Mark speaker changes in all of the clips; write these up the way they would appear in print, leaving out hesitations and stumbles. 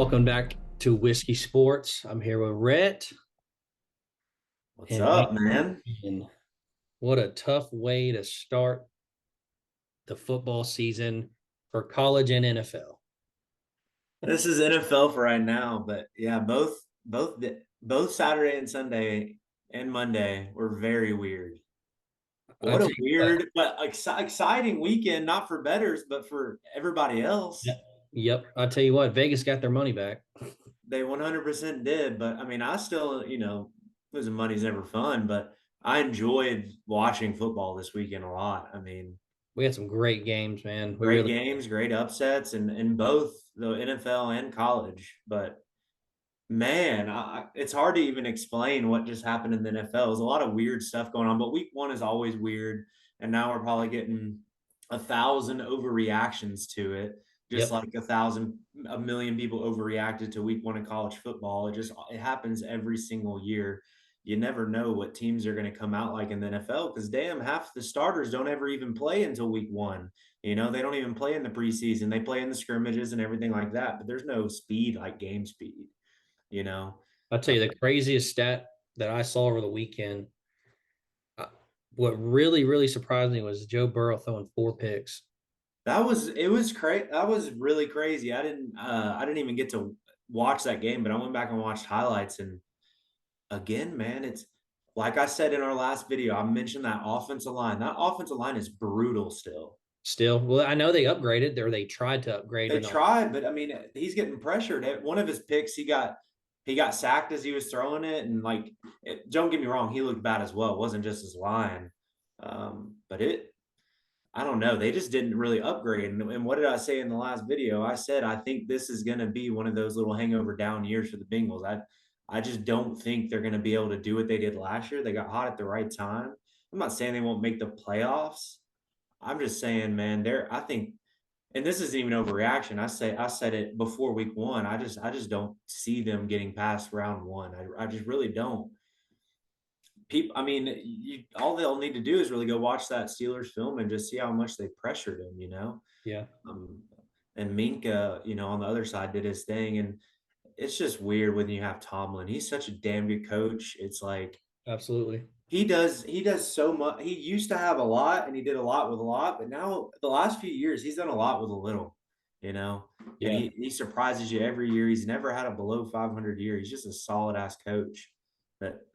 Speaker 1: Welcome back to Whiskey Sports. I'm here with Rhett.
Speaker 2: What's
Speaker 1: And
Speaker 2: up, man?
Speaker 1: man, what a tough way to start the football season for college and NFL.
Speaker 2: This is NFL for right now, but yeah, both Saturday and Sunday and Monday were very weird.
Speaker 1: I
Speaker 2: What a
Speaker 1: tell you what,
Speaker 2: weird but exciting weekend, not for bettors, but for everybody else.
Speaker 1: yep. I tell you what, Vegas got their money back.
Speaker 2: They 100% did, but I mean, I still, losing money's never fun, but I enjoyed watching football this weekend a lot. I mean,
Speaker 1: We had some great games, man. We
Speaker 2: great
Speaker 1: really,
Speaker 2: games, great upsets, and in both the NFL and college, but man, it's hard to even explain what just happened in the NFL. There's a lot of weird stuff going on, but week one is always weird. And now we're probably getting 1,000 overreactions to it, just
Speaker 1: yep.
Speaker 2: like a million people overreacted to week one of college football. It happens every single year. You never know what teams are going to come out like in the NFL because damn, half the starters don't ever even play until week one. They don't even play in the preseason. They play in the scrimmages and everything like that, but there's no speed like game speed you know.
Speaker 1: I'll tell you the craziest stat that I saw over the weekend. uh, What really surprised me was Joe Burrow throwing 4 picks.
Speaker 2: It was crazy. That was really crazy. I didn't even get to watch that game, but I went back and watched highlights and again, man, it's like I said in our last video, I mentioned that offensive line. That offensive line is brutal still.
Speaker 1: Still, well, I know they upgraded, or they tried to upgrade
Speaker 2: They
Speaker 1: in the
Speaker 2: tried, but I mean, he's getting pressured. At one of his picks, he got sacked as he was throwing it, and don't get me wrong, he looked bad as well. It wasn't just his line, but I don't know. They just didn't really upgrade. And what did I say in the last video? I said I think this is going to be one of those little hangover down years for the Bengals. I just don't think they're going to be able to do what they did last year. They got hot at the right time. I'm not saying they won't make the playoffs. I'm just saying, man, I think, and this isn't even overreaction. I said it before week one. I just don't see them getting past round one. I just really don't. People, I mean, all they'll need to do is really go watch that Steelers film and just see how much they pressured him.
Speaker 1: yeah,
Speaker 2: Um, and Minka, on the other side did his thing. And it's just weird when you have Tomlin. He's such a damn good coach. It's like
Speaker 1: absolutely.
Speaker 2: he does so much. He used to have a lot and he did a lot with a lot, but now the last few years he's done a lot with a little, you know. And
Speaker 1: Yeah.
Speaker 2: he surprises you every year. He's never had a below 500 year. He's just a solid ass coach. But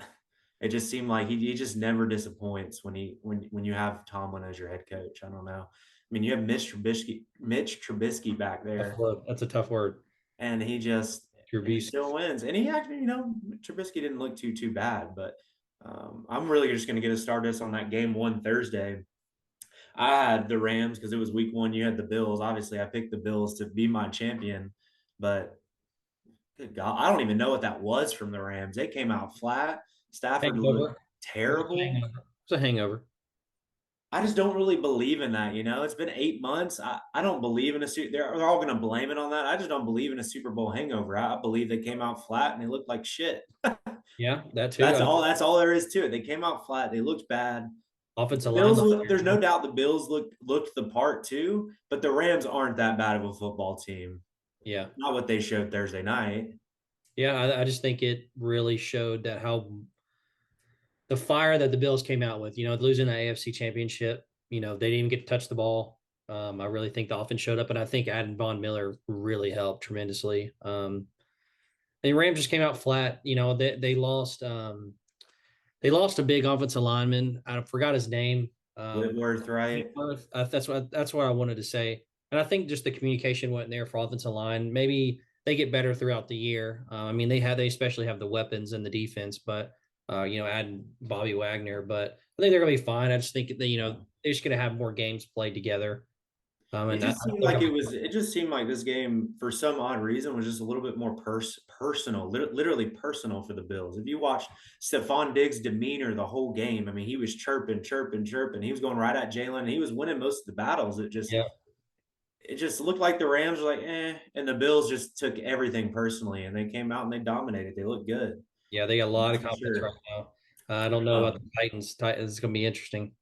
Speaker 2: it just seemed like he just never disappoints when you have Tomlin as your head coach. I don't know. I mean, you have Mitch Trubisky back there,
Speaker 1: That's a tough word.
Speaker 2: and he
Speaker 1: Trubisky.
Speaker 2: still wins. And he actually, Trubisky didn't look too bad. But I'm really just going to get us started on that game one Thursday. I had the Rams because it was week one. You had the Bills. Obviously, I picked the Bills to be my champion, but good God, I don't even know what that was from the Rams. They came out flat. Stafford looked
Speaker 1: Hangover. It was a
Speaker 2: terrible.
Speaker 1: hangover. It's a hangover.
Speaker 2: I just don't really believe in that. It's been 8 months. I don't believe in they're all going to blame it on that. I just don't believe in a Super Bowl hangover. I believe they came out flat and they looked like shit.
Speaker 1: Yeah, that too.
Speaker 2: That's all. That's all there is to it. They came out flat. They looked bad.
Speaker 1: Offensive
Speaker 2: The
Speaker 1: line
Speaker 2: Bills.
Speaker 1: last
Speaker 2: There's no
Speaker 1: year.
Speaker 2: doubt the Bills looked the part too. But the Rams aren't that bad of a football team.
Speaker 1: Yeah.
Speaker 2: Not what they showed Thursday night.
Speaker 1: Yeah. I just think it really showed that how the fire that the Bills came out with, losing the AFC championship, they didn't even get to touch the ball. I really think the offense showed up, and I think Adam Von Miller really helped tremendously. The Rams just came out flat. They lost a big offensive lineman. I forgot his name.
Speaker 2: Whitworth, right?
Speaker 1: That's what I wanted to say. And I think just the communication wasn't there for offensive line. Maybe they get better throughout the year. I mean, they especially have the weapons and the defense, but adding Bobby Wagner. But I think they're going to be fine. I just think that they're just going to have more games played together.
Speaker 2: It
Speaker 1: And
Speaker 2: just seemed like it was. It just seemed like this game, for some odd reason, was just a little bit more personal, literally personal for the Bills. If you watch Stephon Diggs' demeanor the whole game, I mean, he was chirping, chirping, chirping. He was going right at Jalen. And he was winning most of the battles.
Speaker 1: yeah,
Speaker 2: It just looked like the Rams were like, and the Bills just took everything personally, and they came out and they dominated. They looked good,
Speaker 1: yeah, they got a lot
Speaker 2: that's
Speaker 1: of
Speaker 2: for
Speaker 1: confidence right
Speaker 2: sure.
Speaker 1: now. I don't know about
Speaker 2: Um,
Speaker 1: the Titans. Titans is going to be interesting.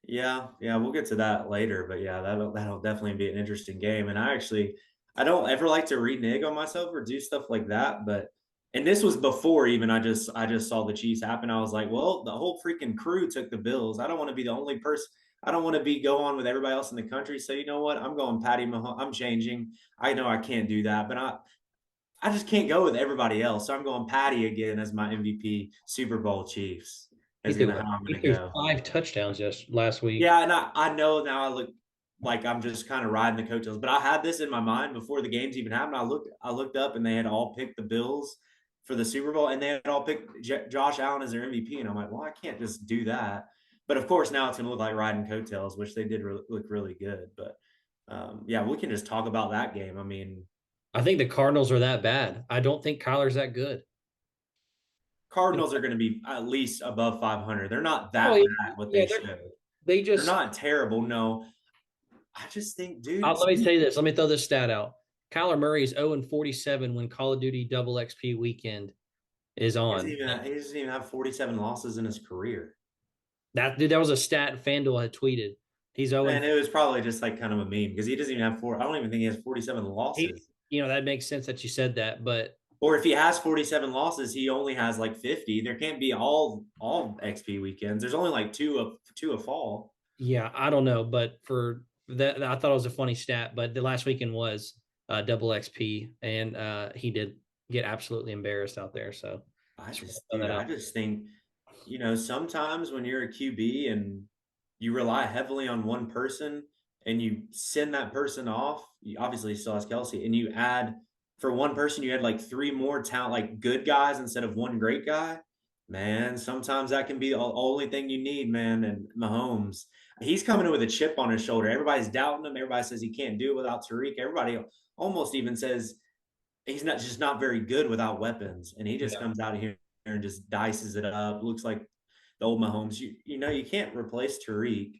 Speaker 2: Yeah, yeah, we'll get to that later, but yeah, that'll definitely be an interesting game. And I actually I don't ever like to renege on myself or do stuff like that, but and this was before even I just saw the Chiefs happen. I was like, well, the whole freaking crew took the Bills. I don't want to be the only person. I don't want to be go on with everybody else in the country. So you know what? I'm going Patty Mahomes. I'm changing. I know I can't do that, but I just can't go with everybody else. So I'm going Patty again as my MVP. Super Bowl Chiefs
Speaker 1: He
Speaker 2: is
Speaker 1: threw
Speaker 2: gonna how I'm
Speaker 1: he
Speaker 2: gonna
Speaker 1: threw
Speaker 2: go.
Speaker 1: 5 touchdowns just last week.
Speaker 2: Yeah, and I know now I look like I'm just kind of riding the coattails, but I had this in my mind before the games even happened. I looked up and they had all picked the Bills for the Super Bowl, and they had all picked Josh Allen as their MVP, and I'm like, well, I can't just do that. But of course, now it's going to look like riding coattails, which they did look really good. But yeah, we can just talk about that game. I mean,
Speaker 1: I think the Cardinals are that bad. I don't think Kyler's that good.
Speaker 2: Cardinals are going to be at least above 500. They're not
Speaker 1: Oh,
Speaker 2: that bad what
Speaker 1: yeah,
Speaker 2: they showed.
Speaker 1: they
Speaker 2: They're
Speaker 1: just.
Speaker 2: not terrible. No, I just think, dude,
Speaker 1: Let me tell you this. Let me throw this stat out. Kyler Murray is 0-47 when Call of Duty Double XP weekend is on.
Speaker 2: he doesn't even have 47 losses in his career.
Speaker 1: That dude, that was a stat FanDuel had tweeted. He's 0
Speaker 2: And it was probably just like kind of a meme because he doesn't even have four. I don't even think he has 47
Speaker 1: he,
Speaker 2: losses.
Speaker 1: that makes sense that you said that, but
Speaker 2: Or if he has 47 losses, he only has like 50. There can't be all XP weekends. There's only like two a fall.
Speaker 1: yeah, I don't know. But for that, I thought it was a funny stat. But the last weekend was double XP, and he did get absolutely embarrassed out there. So
Speaker 2: I just think, sometimes when you're a QB and you rely heavily on one person and you send that person off, you obviously still has Kelsey, and you add for one person, you had like three more talent, like good guys instead of one great guy. Man, sometimes that can be the only thing you need, man. And Mahomes, he's coming in with a chip on his shoulder. Everybody's doubting him. Everybody says he can't do it without Tariq. Everybody almost even says he's not very good without weapons, and he just
Speaker 1: yeah,
Speaker 2: comes out of here and just dices it up. Looks like the old Mahomes. You can't replace Tariq,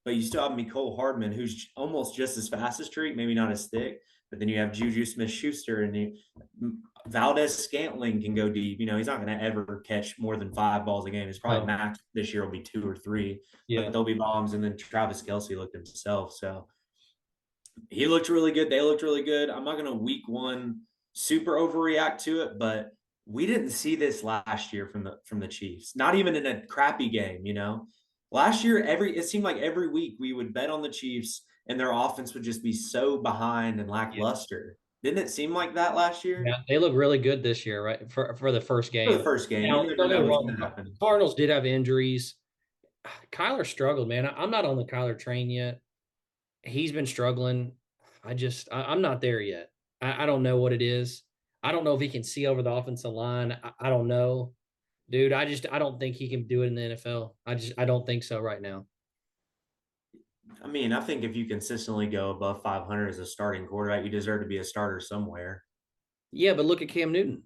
Speaker 2: but you still have Mecole Hardman, who's almost just as fast as Tariq, maybe not as thick. But then you have Juju Smith-Schuster, and Valdez Scantling can go deep. He's not going to ever catch more than 5 balls a game. It's probably
Speaker 1: oh,
Speaker 2: max this year will be 2 or 3, but
Speaker 1: yeah.
Speaker 2: there'll be bombs. And then Travis Kelce looked himself, so he looked really good. They looked really good. I'm not going to week one super overreact to it, but we didn't see this last year from the Chiefs. Not even in a crappy game. Last year, it seemed like every week we would bet on the Chiefs and their offense would just be so behind and
Speaker 1: Yeah.
Speaker 2: lackluster. Didn't it seem like that last year?
Speaker 1: Yeah, they look really good this year, right? For the first
Speaker 2: For the
Speaker 1: game.
Speaker 2: first game,
Speaker 1: Now,
Speaker 2: you never
Speaker 1: don't get
Speaker 2: know
Speaker 1: me
Speaker 2: what's
Speaker 1: wrong,
Speaker 2: going to
Speaker 1: the
Speaker 2: happen.
Speaker 1: Cardinals did have injuries. Kyler struggled, man. I'm not on the Kyler train yet. He's been struggling. I'm not there yet. I don't know what it is. I don't know if he can see over the offensive line. I don't know, dude. I don't think he can do it in the NFL. I don't think so right now.
Speaker 2: I mean, I think if you consistently go above 500 as a starting quarterback, you deserve to be a starter somewhere.
Speaker 1: Yeah, but look at Cam Newton.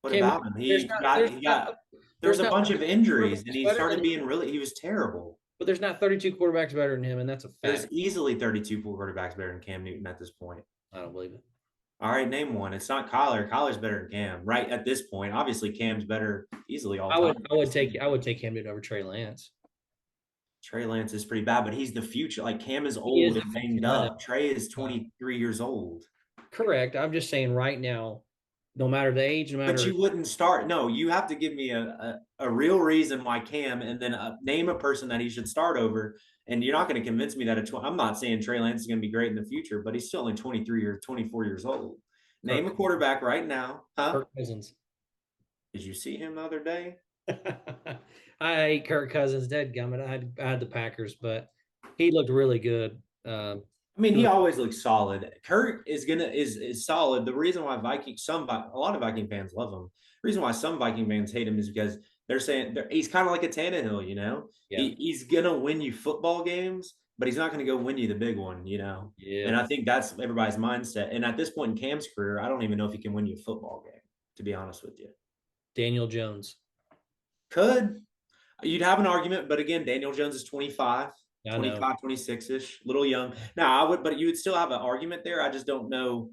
Speaker 2: What
Speaker 1: Cam
Speaker 2: about
Speaker 1: Newton,
Speaker 2: him? There was
Speaker 1: there's
Speaker 2: a
Speaker 1: not
Speaker 2: bunch of
Speaker 1: 32
Speaker 2: injuries and
Speaker 1: quarterbacks
Speaker 2: he
Speaker 1: better
Speaker 2: started
Speaker 1: than
Speaker 2: being he was terrible.
Speaker 1: but there's not 32 quarterbacks better than him, and that's a
Speaker 2: There's
Speaker 1: fact.
Speaker 2: easily 32 quarterbacks better than Cam Newton at this point.
Speaker 1: I don't believe it.
Speaker 2: All right, name one. It's not Kyler. Kyler's better than Cam, right? At this point, obviously Cam's better easily all time.
Speaker 1: I would take Cam Newton over Trey Lance.
Speaker 2: Trey Lance is pretty bad, but he's the future. Like Cam is
Speaker 1: He is
Speaker 2: old
Speaker 1: the
Speaker 2: and banged
Speaker 1: future. I know.
Speaker 2: up. Trey is 23 years old.
Speaker 1: Correct. I'm just saying right now, no matter the age, no
Speaker 2: But
Speaker 1: matter
Speaker 2: you wouldn't start. No, you have to give me a real reason why Cam, and then name a person that he should start over. And you're not going to convince me that I'm not saying Trey Lance is going to be great in the future, but he's still only 23 or 24 years old. Name
Speaker 1: Kirk,
Speaker 2: a quarterback right now, huh?
Speaker 1: Kirk Cousins.
Speaker 2: Did you see him the other day?
Speaker 1: I hate Kirk Cousins, dead gummit. I had the Packers, but he looked really good.
Speaker 2: I mean,
Speaker 1: He
Speaker 2: he
Speaker 1: looked,
Speaker 2: always looks solid. Kirk is solid. The reason why a lot of Viking fans love him. The reason why some Viking fans hate him is because they're saying he's kind of like a Tannehill.
Speaker 1: yeah,
Speaker 2: He's gonna win you football games, but he's not gonna go win you the big one.
Speaker 1: yeah.
Speaker 2: And I think that's everybody's mindset. And at this point in Cam's career, I don't even know if he can win you a football game, to be honest with you.
Speaker 1: Daniel Jones.
Speaker 2: Could you'd have an argument, but again, Daniel Jones is 25.
Speaker 1: I know.
Speaker 2: 25, 26-ish, little young. Now, but you would still have an argument there. I just don't know.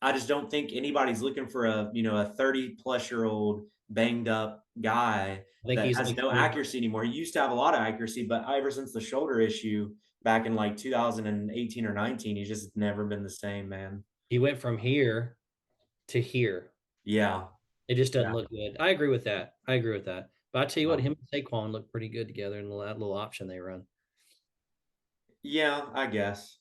Speaker 2: I just don't think anybody's looking for a 30 plus year old banged up guy
Speaker 1: I think
Speaker 2: that
Speaker 1: he's
Speaker 2: has
Speaker 1: like
Speaker 2: no accuracy anymore. He used to have a lot of accuracy, but ever since the shoulder issue back in like 2018 or 19, he's just never been the same, man.
Speaker 1: he went from here to here.
Speaker 2: Yeah.
Speaker 1: It just doesn't
Speaker 2: Yeah.
Speaker 1: look good. I agree with that. I agree with that. But I tell you what,
Speaker 2: Yeah.
Speaker 1: him and Saquon look pretty good together in that little option they run.
Speaker 2: Yeah, I guess.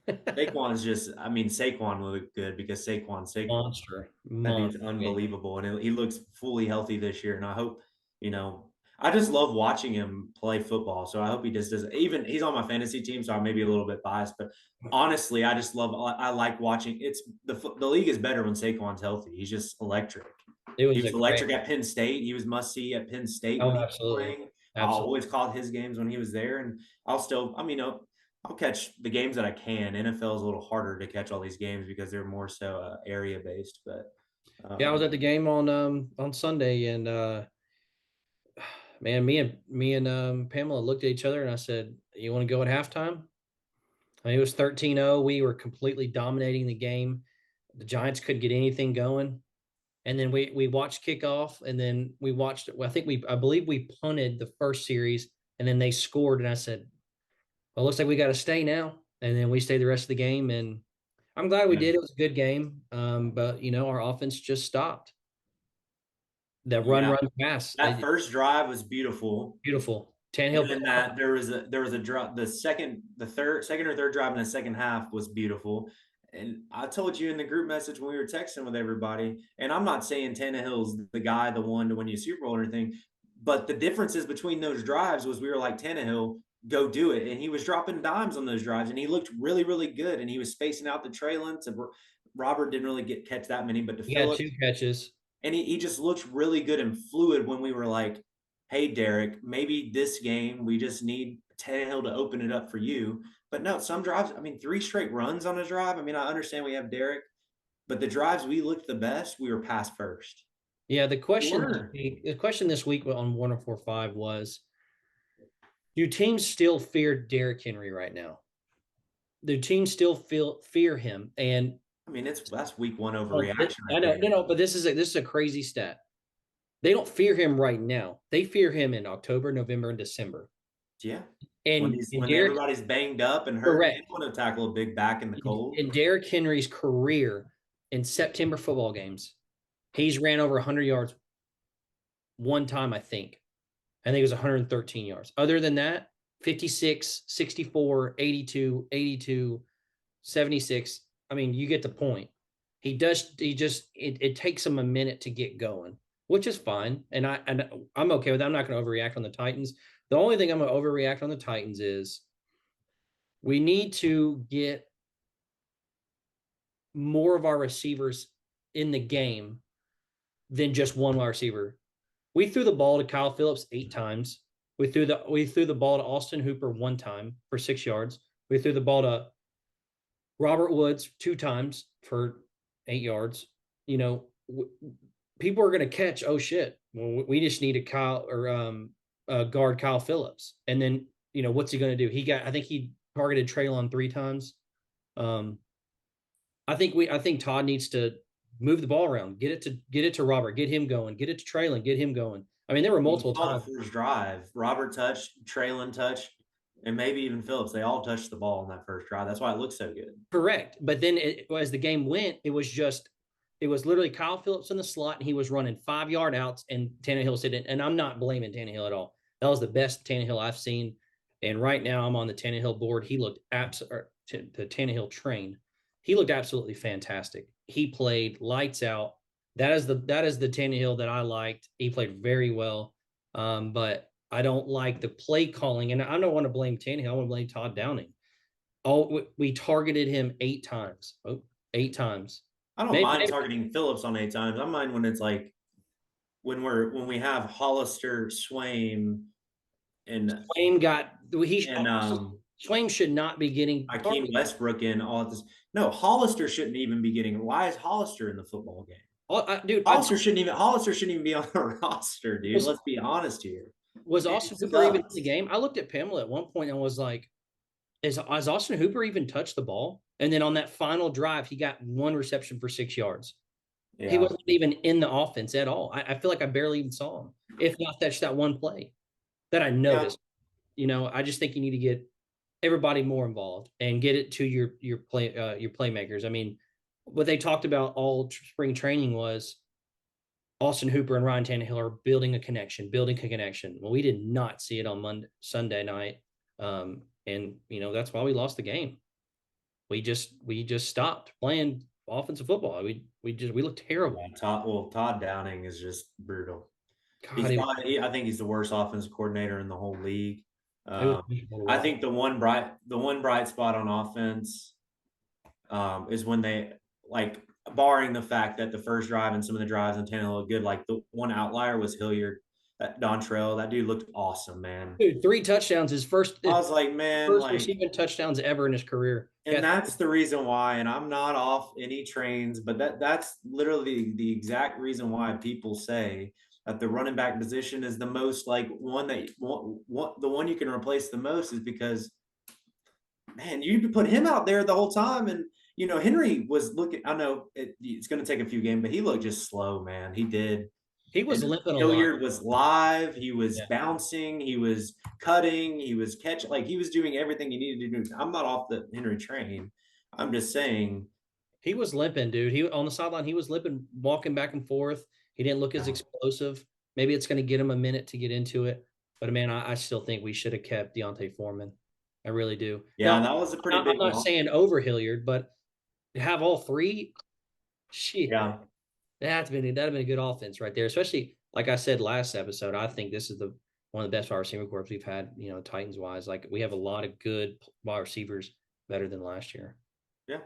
Speaker 2: Saquon's just, I mean, Saquon will look good because Saquon.
Speaker 1: Monster.
Speaker 2: That dude's
Speaker 1: Monster game.
Speaker 2: unbelievable, and he looks fully healthy this year. And I hope, you know, I just love watching him play football. So I hope he just does. Even he's on my fantasy team, so I may be a little bit biased, but honestly, I just love. I like watching. It's the league is better when Saquon's healthy. He's just electric.
Speaker 1: It
Speaker 2: He
Speaker 1: was a
Speaker 2: was
Speaker 1: great.
Speaker 2: electric at Penn State. He was must see at Penn State when
Speaker 1: Oh,
Speaker 2: he was
Speaker 1: absolutely.
Speaker 2: playing. I
Speaker 1: Absolutely.
Speaker 2: always caught his games when he was there, and I'll still. I mean, I'll catch the games that I can. NFL is a little harder to catch all these games because they're more so area based. But
Speaker 1: Yeah, I was at the game on Sunday and man, me and Pamela looked at each other and I said, "You want to go at halftime?" I mean, it was 13-0. We were completely dominating the game. The Giants couldn't get anything going. And then we watched kickoff and then we watched I believe we punted the first series and then they scored and I said, "Well, it looks like we got to stay now." And then we stayed the rest of the game and I'm glad we
Speaker 2: yeah.
Speaker 1: did. It was a good game. But our offense just stopped. The
Speaker 2: Yeah,
Speaker 1: run pass.
Speaker 2: that first drive was beautiful.
Speaker 1: Beautiful.
Speaker 2: And
Speaker 1: Tannehill.
Speaker 2: then that there was a drop the second or third drive in the second half was beautiful. And I told you in the group message when we were texting with everybody, and I'm not saying Tannehill's the guy, the one to win you a Super Bowl or anything, but the differences between those drives was we were like, Tannehill, go do it. And he was dropping dimes on those drives and he looked really, really good. And he was spacing out the Trey Lance. And Robert didn't really catch that many, but to
Speaker 1: He had
Speaker 2: Phillips,
Speaker 1: 2 catches.
Speaker 2: and he just looked really good and fluid when we were like, hey, Derek, maybe this game we just need Tannehill to open it up for you. But no, some drives, I mean, 3 straight runs on a drive. I mean, I understand we have Derek, but the drives we looked the best, we were pass first.
Speaker 1: Yeah, the question
Speaker 2: Sure.
Speaker 1: the question this week on 104.5 was, do teams still fear Derrick Henry right now? Do teams still fear him? And
Speaker 2: I mean, that's week 1 overreaction.
Speaker 1: I know, no, but this is a crazy stat. They don't fear him right now. They fear him in October, November, and December.
Speaker 2: Yeah.
Speaker 1: And
Speaker 2: When
Speaker 1: Derrick,
Speaker 2: everybody's banged up and hurt, they
Speaker 1: correct.
Speaker 2: want to tackle a big back in the cold.
Speaker 1: In Derrick Henry's career in September football games, he's ran over 100 yards one time, I think. I think it was 113 yards. Other than that, 56, 64, 82, 82, 76. I mean, you get the point. It takes him a minute to get going, which is fine. And I'm okay with that. I'm not going to overreact on the Titans. The only thing I'm going to overreact on the Titans is we need to get more of our receivers in the game than just one wide receiver. We threw the ball to Kyle Phillips 8 times. We threw the ball to Austin Hooper 1 time for 6 yards. We threw the ball to Robert Woods 2 times for 8 yards. People are going to catch. Oh shit! Well, we just need a guard Kyle Phillips, and then what's he going to do? I think he targeted Treylon 3 times. I think Todd needs to move the ball around, get it to Robert, get him going, get it to Treylon, get him going. I mean, there were multiple times.
Speaker 2: The first drive, Robert touched, Treylon touched, and maybe even Phillips. They all touched the ball in that first drive. That's why it looked so good.
Speaker 1: Correct. But then as the game went, it was literally Kyle Phillips in the slot, and he was running 5-yard outs, and Tannehill sitting. And I'm not blaming Tannehill at all. That was the best Tannehill I've seen. And right now, I'm on the Tannehill board. He looked the Tannehill train. He looked absolutely fantastic. He played lights out. That is the Tannehill that I liked. He played very well. But I don't like the play calling, and I don't want to blame Tannehill. I want to blame Todd Downing. We targeted him 8 times. 8 times.
Speaker 2: I don't mind targeting Phillips on 8 times. I mind when it's like when we have Hollister, Swaim, and
Speaker 1: Swaim should not be getting
Speaker 2: Hakeem Westbrook in all of this. No, Hollister shouldn't even be getting. Why is Hollister in the football game? Hollister shouldn't even be on the roster, dude. Let's be honest here.
Speaker 1: Was Austin Hooper even in the game? I looked at Pamela at one point and was like, "Has Austin Hooper even touched the ball?" And then on that final drive, he got 1 reception for 6 yards. Yeah. He wasn't even in the offense at all. I feel like I barely even saw him. if not that's that one play that I
Speaker 2: Yeah.
Speaker 1: noticed. I just think you need to get everybody more involved and get it to your playmakers. I mean, what they talked about all spring training was Austin Hooper and Ryan Tannehill are building a connection. Well, we did not see it on Sunday night, and that's why we lost the game. We just stopped playing offensive football. We looked terrible.
Speaker 2: Yeah, Todd Downing is just brutal.
Speaker 1: God,
Speaker 2: I think he's the worst offensive coordinator in the whole league.
Speaker 1: it was
Speaker 2: Um,
Speaker 1: miserable to
Speaker 2: I
Speaker 1: watch.
Speaker 2: think the one bright spot on offense is when they like barring the fact that the first drive and some of the drives in Tannehill look good. Like the one outlier was Hilliard, that Dontrell. That dude looked awesome, man.
Speaker 1: Dude, 3 touchdowns, his
Speaker 2: I was like, man,
Speaker 1: first
Speaker 2: like,
Speaker 1: receiving touchdowns ever in his career.
Speaker 2: and
Speaker 1: Yeah,
Speaker 2: that's the reason why. And I'm not off any trains, but that's literally the exact reason why people say that the running back position is the most like one that the one you can replace the most is because man, you put him out there the whole time. And, Henry was looking, I know it's going to take a few games, but he looked just slow, man. He did.
Speaker 1: he was
Speaker 2: And
Speaker 1: limping a lot.
Speaker 2: Hilliard was live. He was
Speaker 1: Yeah,
Speaker 2: bouncing. He was cutting. He was catching. Like he was doing everything he needed to do. I'm not off the Henry train. I'm just saying.
Speaker 1: he was limping, dude. He on the sideline, he was limping, walking back and forth. He didn't look as explosive. Maybe it's going to get him a minute to get into it. But man, I still think we should have kept Deontay Foreman. I really do.
Speaker 2: Yeah,
Speaker 1: Now,
Speaker 2: that was a pretty
Speaker 1: I'm
Speaker 2: big
Speaker 1: not
Speaker 2: one.
Speaker 1: saying over Hilliard, but to have all three, shit,
Speaker 2: Yeah.
Speaker 1: that'd have been a good offense right there. Especially like I said last episode, I think this is the one of the best wide receiver corps we've had. Titans wise, like we have a lot of good wide receivers better than last year.
Speaker 2: Yeah.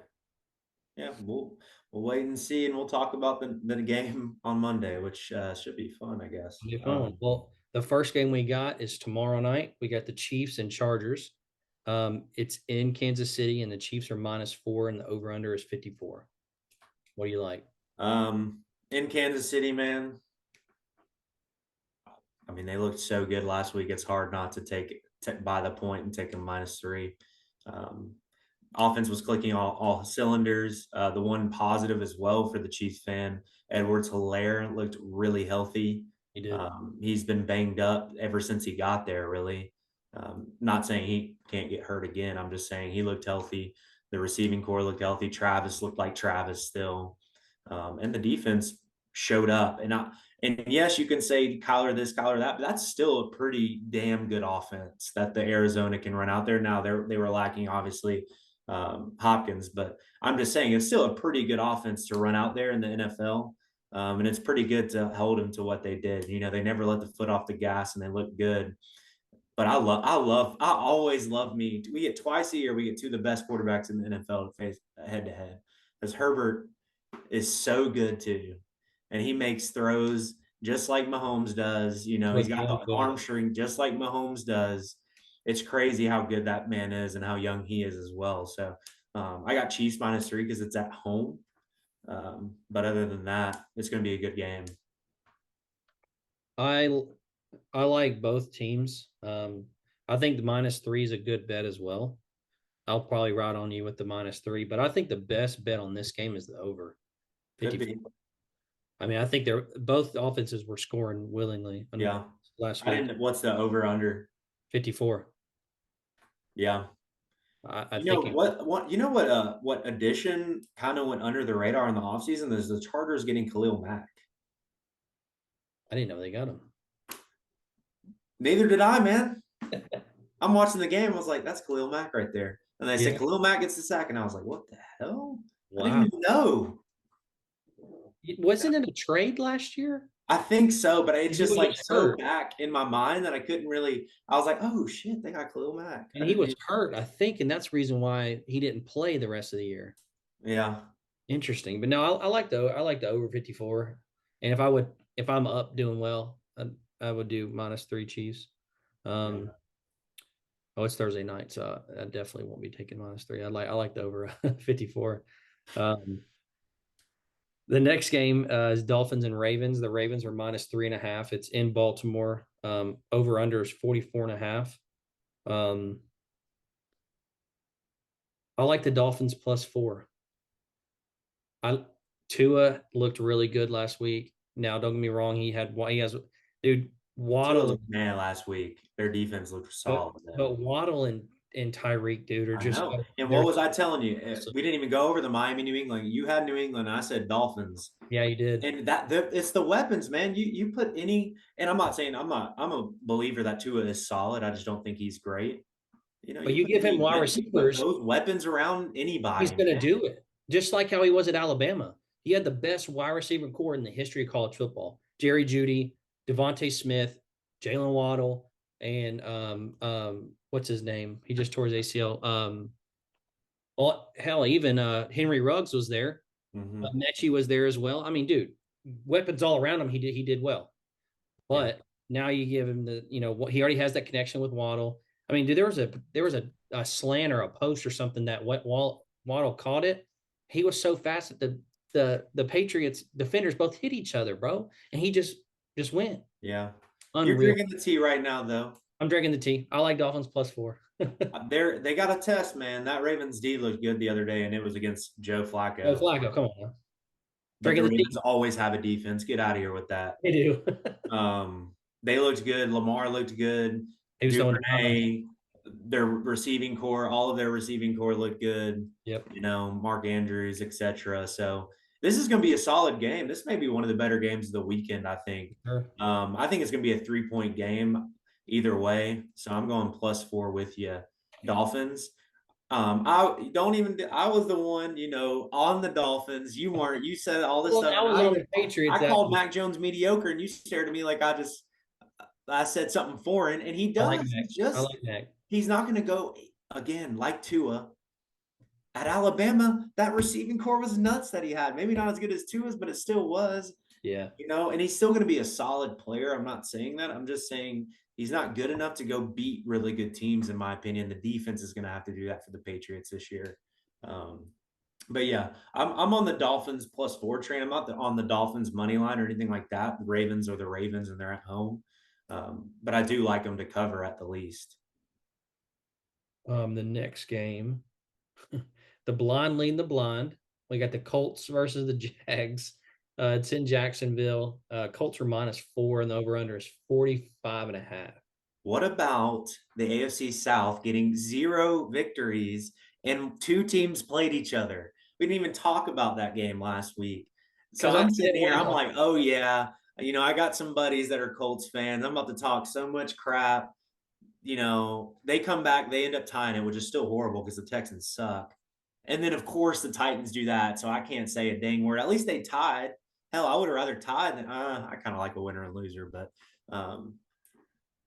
Speaker 2: Yeah. We'll wait and see, and we'll talk about the game on Monday, which should be fun, I guess.
Speaker 1: It'll be fun. Well, the first game we got is tomorrow night. We got the Chiefs and Chargers. It's in Kansas City, and the Chiefs are -4, and the over/under is 54. What do you like?
Speaker 2: In Kansas City, man. I mean, they looked so good last week. It's hard not to by the point and take them -3. Um, Offense was clicking all cylinders. The one positive as well for the Chiefs fan, Edwards-Helaire looked really healthy.
Speaker 1: You did.
Speaker 2: He's been banged up ever since he got there, really. Not saying he can't get hurt again. I'm just saying he looked healthy. The receiving core looked healthy. Travis looked like Travis still. And the defense showed up. And yes, you can say Kyler this, Kyler that, but that's still a pretty damn good offense that the Arizona can run out there. Now they were lacking obviously Hopkins, but I'm just saying it's still a pretty good offense to run out there in the NFL. And it's pretty good to hold them to what they did. They never let the foot off the gas and they look good. But I always love me. We get twice a year, we get two of the best quarterbacks in the NFL to face head to head. Because Herbert is so good too. And he makes throws just like Mahomes does. He's got the arm string just like Mahomes does. It's crazy how good that man is and how young he is as well. So I got Chiefs -3 because it's at home. But other than that, it's going to be a good game.
Speaker 1: I I like both teams. I think the -3 is a good bet as well. I'll probably ride on you with the -3, but I think the best bet on this game is the over.
Speaker 2: Could
Speaker 1: 54.
Speaker 2: be.
Speaker 1: I mean, I think they're both offenses were scoring willingly
Speaker 2: Yeah.
Speaker 1: last
Speaker 2: I
Speaker 1: week.
Speaker 2: didn't. What's the over under?
Speaker 1: 54.
Speaker 2: Yeah.
Speaker 1: I think
Speaker 2: What addition kind of went under the radar in the offseason is the Chargers getting Khalil Mack.
Speaker 1: I didn't know they got him.
Speaker 2: Neither did I, man. I'm watching the game. I was like, that's Khalil Mack right there. And they said Khalil Mack gets the sack, and I was like, what the hell? I didn't
Speaker 1: Wow.
Speaker 2: even know.
Speaker 1: Wasn't it a trade last year?
Speaker 2: I think so, but it's
Speaker 1: He
Speaker 2: just
Speaker 1: was
Speaker 2: like
Speaker 1: just
Speaker 2: so
Speaker 1: hurt.
Speaker 2: back in my mind that I couldn't really. I was like, oh shit, they got Khalil Mack.
Speaker 1: And he was hurt, I think, and that's the reason why he didn't play the rest of the year.
Speaker 2: Yeah.
Speaker 1: Interesting. But no, I like the over 54. And if I'm up doing well, I would do -3 Chiefs. Oh, it's Thursday night, so I definitely won't be taking -3. I like the over 54. The next game is Dolphins and Ravens. The Ravens are -3.5. It's in Baltimore. Over under is 44.5. I like the Dolphins +4. Tua looked really good last week. Now, don't get me wrong, dude.
Speaker 2: Tua
Speaker 1: Waddle,
Speaker 2: looked man last week. Their defense looked
Speaker 1: but
Speaker 2: solid though.
Speaker 1: but Waddle and Tyreek, dude, are
Speaker 2: I
Speaker 1: just
Speaker 2: know. And what
Speaker 1: they're
Speaker 2: was I telling you?
Speaker 1: awesome.
Speaker 2: We didn't even go over the Miami New England. You had New England. I said Dolphins.
Speaker 1: Yeah, you did.
Speaker 2: And it's the weapons, man. You put any, and I'm not saying I'm a believer that Tua is solid. I just don't think he's great. You know,
Speaker 1: But you give him wide
Speaker 2: you put
Speaker 1: receivers,
Speaker 2: those weapons around
Speaker 1: he's
Speaker 2: anybody,
Speaker 1: going to
Speaker 2: man.
Speaker 1: do it. Just like how he was at Alabama. He had the best wide receiver core in the history of college football. Jerry Jeudy, Devontae Smith, Jalen Waddle, and what's his name? He just tore his ACL. Well, hell, even Henry Ruggs was there.
Speaker 2: Mm-hmm.
Speaker 1: Mechie was there as well. I mean, dude, weapons all around him. He did well.
Speaker 2: Yeah.
Speaker 1: But now you give him what he already has that connection with Waddle. I mean, dude, there was a slant or a post or something that Waddle caught it. He was so fast that the Patriots defenders both hit each other, bro, and he just went.
Speaker 2: Yeah. You're
Speaker 1: Unreal.
Speaker 2: drinking the tea right now, though.
Speaker 1: I'm drinking the tea. I like Dolphins +4.
Speaker 2: They got a test, man. That Ravens D looked good the other day, and it was against Joe
Speaker 1: Oh,
Speaker 2: Flacco.
Speaker 1: Flacco, come on now.
Speaker 2: But the
Speaker 1: Drinking the
Speaker 2: Ravens
Speaker 1: tea.
Speaker 2: always have a defense. Get out of here with that.
Speaker 1: They do.
Speaker 2: They looked good. Lamar looked good.
Speaker 1: He was throwing
Speaker 2: Duvernay, their receiving core, all of their receiving core looked good.
Speaker 1: Yep.
Speaker 2: You know, Mark Andrews, etc. So this is going to be a solid game. This may be one of the better games of the weekend.
Speaker 1: Sure.
Speaker 2: I think it's going to be a 3-point game either way. So I'm going +4 with you, Dolphins. I was the one, on the Dolphins. You weren't. You said all this
Speaker 1: Well,
Speaker 2: stuff.
Speaker 1: I
Speaker 2: And
Speaker 1: was on the Patriots.
Speaker 2: I called Mac Jones mediocre, and you stared at me like I said something foreign, and he
Speaker 1: I like
Speaker 2: does.
Speaker 1: Mac. I like Mac.
Speaker 2: He's not going to go again like Tua. At Alabama, that receiving core was nuts that he had. Maybe not as good as Tua's, but it still was.
Speaker 1: Yeah.
Speaker 2: And he's still going to be a solid player. I'm not saying that. I'm just saying he's not good enough to go beat really good teams, in my opinion. The defense is going to have to do that for the Patriots this year. But yeah, I'm on the Dolphins +4 train. I'm not on the Dolphins money line or anything like that. The Ravens are the Ravens, and they're at home. But I do like them to cover at the least.
Speaker 1: The next game, the blind leading the blind. We got the Colts versus the Jags. It's in Jacksonville. Colts are -4, and the over/under is 45.5.
Speaker 2: What about the AFC South getting 0 victories and 2 teams played each other? We didn't even talk about that game last week. So I'm sitting here, I'm like, oh yeah, I got some buddies that are Colts fans. I'm about to talk so much crap. They come back, they end up tying it, which is still horrible because the Texans suck. And then of course the Titans do that, so I can't say a dang word. At least they tied. Hell, I would have rather tied than I kind of like a winner and loser, but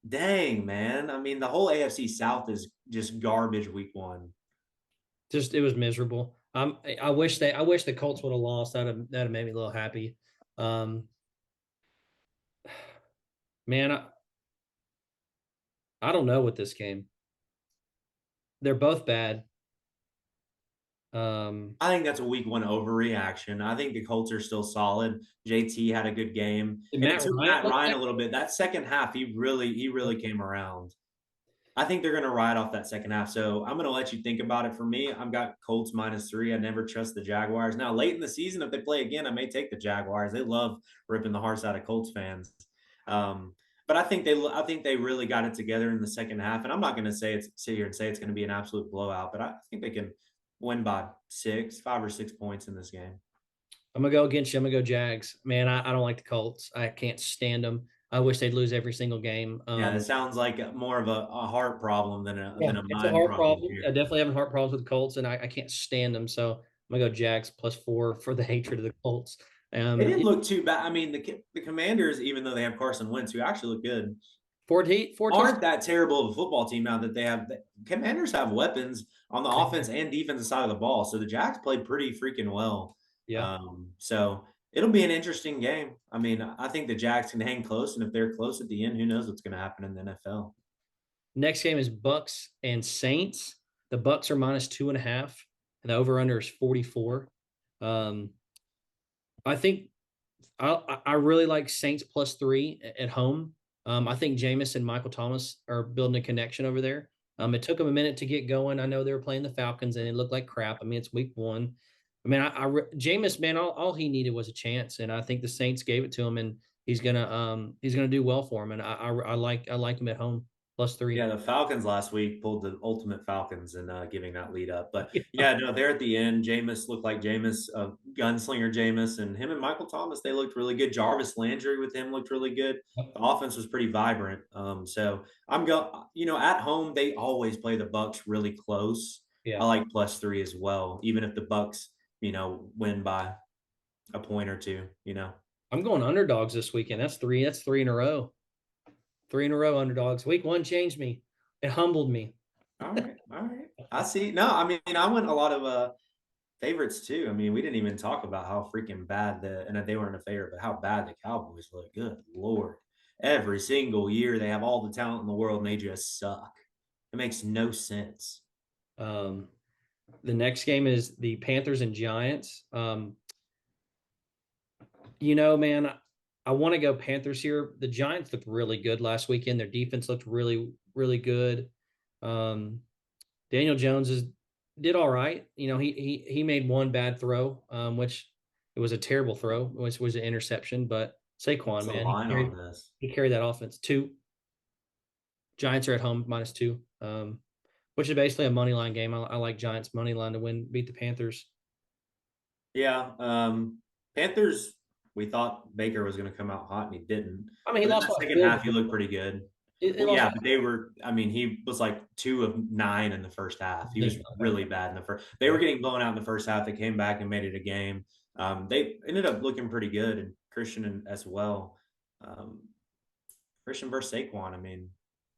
Speaker 2: dang, man. I mean, the whole AFC South is just garbage week 1.
Speaker 1: Just it was miserable. I wish the Colts would have lost. That'd have made me a little happy. Man, I don't know with this game. They're both bad.
Speaker 2: I think that's a week 1 overreaction. I think the Colts are still solid. JT had a good game. And it took Matt Ryan a little bit. That second half, he really came around. I think they're going to ride off that second half. So I'm going to let you think about it. For me, I've got Colts -3. I never trust the Jaguars. Now, late in the season, if they play again, I may take the Jaguars. They love ripping the hearts out of Colts fans. But I think they really got it together in the second half. And I'm not going to sit here and say it's going to be an absolute blowout, but I think they can win by 5 or 6 points in this game.
Speaker 1: I'm gonna go against you. I'm gonna go Jags. Man, I don't like the Colts. I can't stand them. I wish they'd lose every single game.
Speaker 2: Yeah, it sounds like more of a heart problem than a
Speaker 1: it's a
Speaker 2: mind
Speaker 1: heart
Speaker 2: problem.
Speaker 1: problem. I definitely having heart problems with the Colts, and I can't stand them. So I'm gonna go Jags +4 for the hatred of the Colts.
Speaker 2: They didn't look too bad. I mean, the Commanders, even though they have Carson Wentz, who actually look good, aren't that terrible of a football team now that they have. The Commanders have weapons on the offense and defensive side of the ball. So the Jags played pretty freaking well.
Speaker 1: Yeah.
Speaker 2: So it'll be an interesting game. I mean, I think the Jags can hang close, and if they're close at the end, who knows what's going to happen in the NFL.
Speaker 1: Next game is Bucks and Saints. The Bucks are -2.5, and the over/under is 44. I think I really like Saints +3 at home. I think Jameis and Michael Thomas are building a connection over there. It took them a minute to get going. I know they were playing the Falcons, and it looked like crap. I mean, it's week 1. I mean, Jameis, man, all he needed was a chance, and I think the Saints gave it to him. And he's gonna do well for him, and I like him at home +3.
Speaker 2: Yeah, the Falcons last week pulled the ultimate Falcons in giving that lead up. But yeah, no, they're at the end. Jameis looked like Jameis, gunslinger Jameis, and him and Michael Thomas, they looked really good. Jarvis Landry with him looked really good. The offense was pretty vibrant. So I'm go, at home they always play the Bucks really close. I
Speaker 1: Yeah,
Speaker 2: like +3 as well, even if the Bucks, win by a point or two.
Speaker 1: I'm going underdogs this weekend. That's three. That's three in a row. Three in a row underdogs. Week one changed me. It humbled me.
Speaker 2: All right, all right. I see. No, I mean I went a lot of favorites too. I mean, we didn't even talk about how freaking bad and they weren't a favorite, but how bad the Cowboys look. Good Lord. Every single year they have all the talent in the world and they just suck. It makes no sense.
Speaker 1: Um, the next game is the Panthers and Giants. Man, I want to go Panthers here. The Giants looked really good last weekend. Their defense looked really, really good. Um, Daniel Jones did all right. He made one bad throw, which it was a terrible throw, which was an interception. But
Speaker 2: What's
Speaker 1: Saquon,
Speaker 2: the
Speaker 1: man,
Speaker 2: line on this?
Speaker 1: he carried that offense. Two Giants are at home -2, which is basically a money line game. I like Giants money line to beat the Panthers.
Speaker 2: Yeah. Panthers, we thought Baker was going to come out hot and he didn't.
Speaker 1: I mean, he
Speaker 2: But in
Speaker 1: lost
Speaker 2: that
Speaker 1: by a
Speaker 2: second
Speaker 1: field
Speaker 2: half, he
Speaker 1: goal.
Speaker 2: looked pretty good.
Speaker 1: It
Speaker 2: Well,
Speaker 1: lost
Speaker 2: yeah,
Speaker 1: by
Speaker 2: but he was like 2 of 9 in the first half. He was
Speaker 1: okay.
Speaker 2: really bad in the first. They
Speaker 1: Yeah.
Speaker 2: were getting blown out in the first half. They came back and made it a game. They ended up looking pretty good, and Christian as well. Um, Christian versus Saquon. I mean,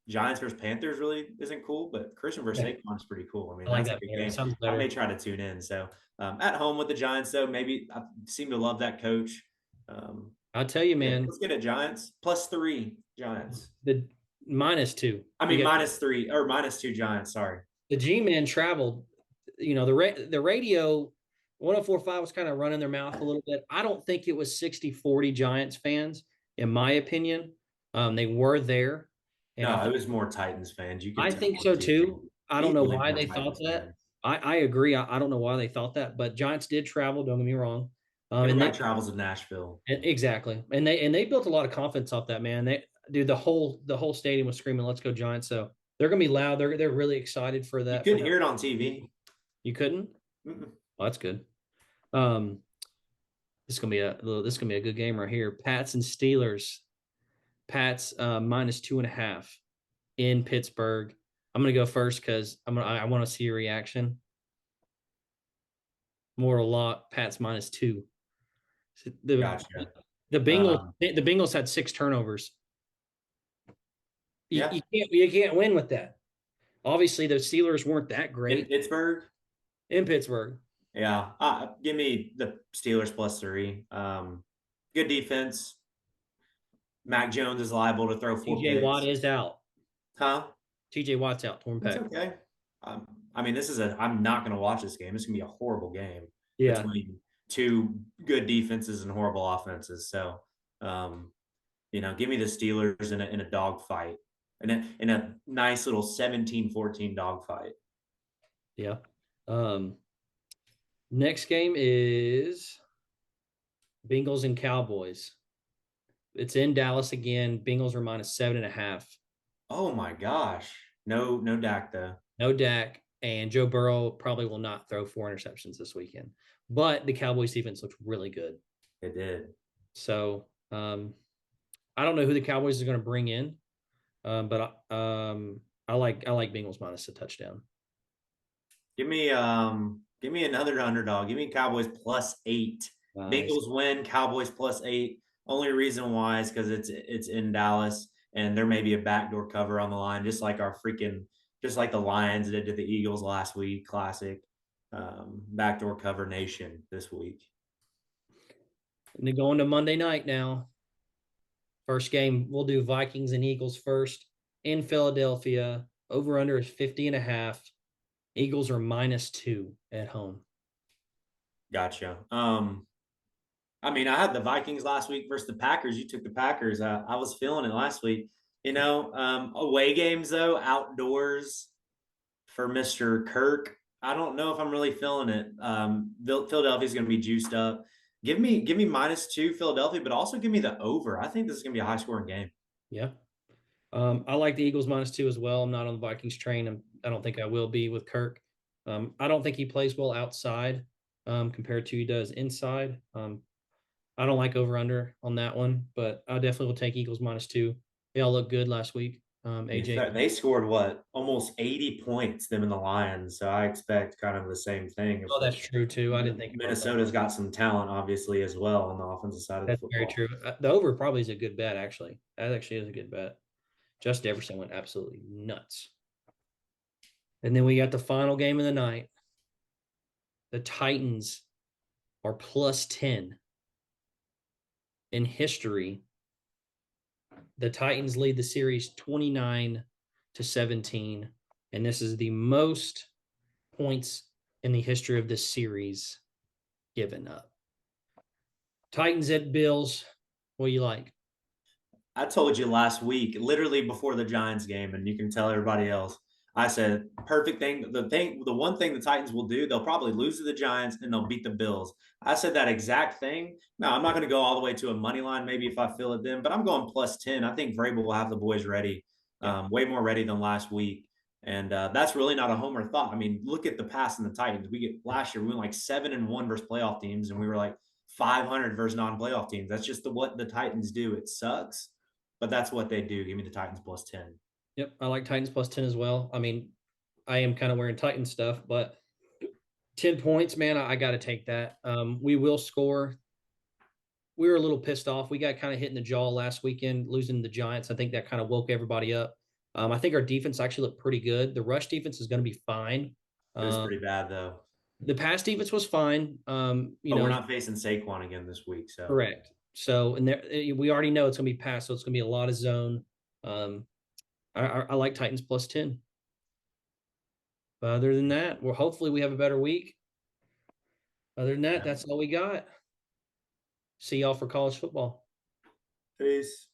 Speaker 2: Giants versus Panthers really isn't cool, but Christian versus
Speaker 1: Yeah,
Speaker 2: Saquon is pretty cool. I mean,
Speaker 1: I like
Speaker 2: that's a
Speaker 1: that
Speaker 2: good
Speaker 1: better. It
Speaker 2: game.
Speaker 1: sounds
Speaker 2: I may
Speaker 1: better.
Speaker 2: try to tune in. So at home with the Giants, though, maybe I seem to love that coach.
Speaker 1: I'll tell you,
Speaker 2: Yeah,
Speaker 1: man,
Speaker 2: let's get it, Giants +3 Giants.
Speaker 1: the -2.
Speaker 2: I
Speaker 1: You
Speaker 2: mean,
Speaker 1: got
Speaker 2: -3 or -2 Giants. Sorry.
Speaker 1: the G-men traveled. The radio 104.5 was kind of running their mouth a little bit. I don't think it was 60-40 Giants fans, in my opinion. They were there, and
Speaker 2: No, it was more Titans fans. You could
Speaker 1: I
Speaker 2: tell
Speaker 1: think
Speaker 2: on
Speaker 1: so
Speaker 2: TV.
Speaker 1: too. I don't know
Speaker 2: Easily
Speaker 1: why
Speaker 2: more
Speaker 1: they thought
Speaker 2: Titans
Speaker 1: that.
Speaker 2: fans.
Speaker 1: I agree. I don't know why they thought that, but Giants did travel. Don't get me wrong. And
Speaker 2: Everybody
Speaker 1: they
Speaker 2: travels to Nashville.
Speaker 1: exactly, and they built a lot of confidence off that, man. The whole stadium was screaming, "Let's go Giants!" So they're gonna be loud. They're really excited for
Speaker 2: You
Speaker 1: that.
Speaker 2: couldn't hear it on TV.
Speaker 1: You couldn't?
Speaker 2: Mm-mm.
Speaker 1: Oh, that's good. Um, this is gonna be a good game right here. Pats and Steelers. Pats -2.5 in Pittsburgh. I'm gonna go first because I want to see your reaction. More a lot. Pats -2. The
Speaker 2: Gotcha.
Speaker 1: the Bengals
Speaker 2: Um,
Speaker 1: the Bengals had 6 turnovers. You,
Speaker 2: yeah,
Speaker 1: you can't win with that. Obviously, the Steelers weren't that
Speaker 2: in
Speaker 1: great
Speaker 2: Pittsburgh.
Speaker 1: in Pittsburgh.
Speaker 2: Yeah, give me the Steelers +3. Good defense. Mac Jones is liable to throw 4 picks.
Speaker 1: TJ Watt is out.
Speaker 2: Huh?
Speaker 1: TJ Watt's out, torn
Speaker 2: That's
Speaker 1: pec.
Speaker 2: okay. I mean, I'm not going to watch this game. It's going to be a horrible game
Speaker 1: Yeah,
Speaker 2: between two good defenses and horrible offenses. So, give me the Steelers in a dog fight, in a nice little 17-14 dog fight.
Speaker 1: yeah. Um, Next game is Bengals and Cowboys. It's in Dallas again. Bengals are -7.5.
Speaker 2: Oh my gosh. No Dak though.
Speaker 1: No Dak, and Joe Burrow probably will not throw 4 interceptions this weekend. But the Cowboys defense looks really good.
Speaker 2: It did.
Speaker 1: So I don't know who the Cowboys are going to bring in, but I like Bengals minus a touchdown.
Speaker 2: Give me another underdog. Give me Cowboys +8.
Speaker 1: Nice.
Speaker 2: Bengals win, Cowboys +8. Only reason why is because it's in Dallas and there may be a backdoor cover on the line, just like the Lions did to the Eagles last week. Classic backdoor cover nation this week.
Speaker 1: And they're going to Monday night now. First game, we'll do Vikings and Eagles first in Philadelphia. Over under is 50.5. Eagles are -2 at home.
Speaker 2: Gotcha. I mean, I had the Vikings last week versus the Packers. You took the Packers. I was feeling it last week. Away games though, outdoors for Mr. Kirk. I don't know if I'm really feeling it. Philadelphia's going to be juiced up. give me -2 Philadelphia, but also give me the over. I think this is gonna be a high scoring game.
Speaker 1: Yeah. I like the Eagles -2 as well. I'm not on the Vikings train. I don't think I will be with Kirk. I don't think he plays well outside compared to he does inside. I don't like over under on that one, but I definitely will take Eagles -2. They all look good last week. AJ.
Speaker 2: They scored what, almost 80 points, them and the Lions. So I expect kind of the same thing. If
Speaker 1: Oh, that's true too. I didn't think about that.
Speaker 2: Minnesota's got some talent, obviously, as well on the offensive side of the
Speaker 1: That's very
Speaker 2: football.
Speaker 1: true. The over probably is a good bet, actually. That actually is a good bet. Justin Jefferson went absolutely nuts. And then we got the final game of the night. The Titans are +10 in history. The Titans lead the series 29-17, and this is the most points in the history of this series given up. Titans at Bills. What do you like?
Speaker 2: I told you last week, literally before the Giants game, and you can tell everybody else. I said, perfect thing. The one thing the Titans will do, they'll probably lose to the Giants and they'll beat the Bills. I said that exact thing. Now, I'm not going to go all the way to a money line, maybe if I feel it then, but I'm going +10. I think Vrabel will have the boys ready,
Speaker 1: Yeah.
Speaker 2: way more ready than last week. And that's really not a homer thought. I mean, look at the pass in the Titans. We get last year, we went like 7-1 versus playoff teams, and we were like 500 versus non-playoff teams. That's just what the Titans do. It sucks, but that's what they do. Give me the Titans +10.
Speaker 1: Yep. I like Titans +10 as well. I mean, I am kind of wearing Titan stuff, but 10 points, man, I got to take that. We will score. We were a little pissed off. We got kind of hit in the jaw last weekend, losing the Giants. I think that kind of woke everybody up. I think our defense actually looked pretty good. The rush defense is going to be fine.
Speaker 2: It was pretty bad though.
Speaker 1: The pass defense was fine.
Speaker 2: But we're not facing Saquon again this week, so
Speaker 1: Correct. So, and there, we already know it's going to be pass, so it's going to be a lot of zone. Um, I like Titans +10. But other than that, well, hopefully we have a better week. Other than that,
Speaker 2: yeah.
Speaker 1: that's all we got. See y'all for college football.
Speaker 2: Peace.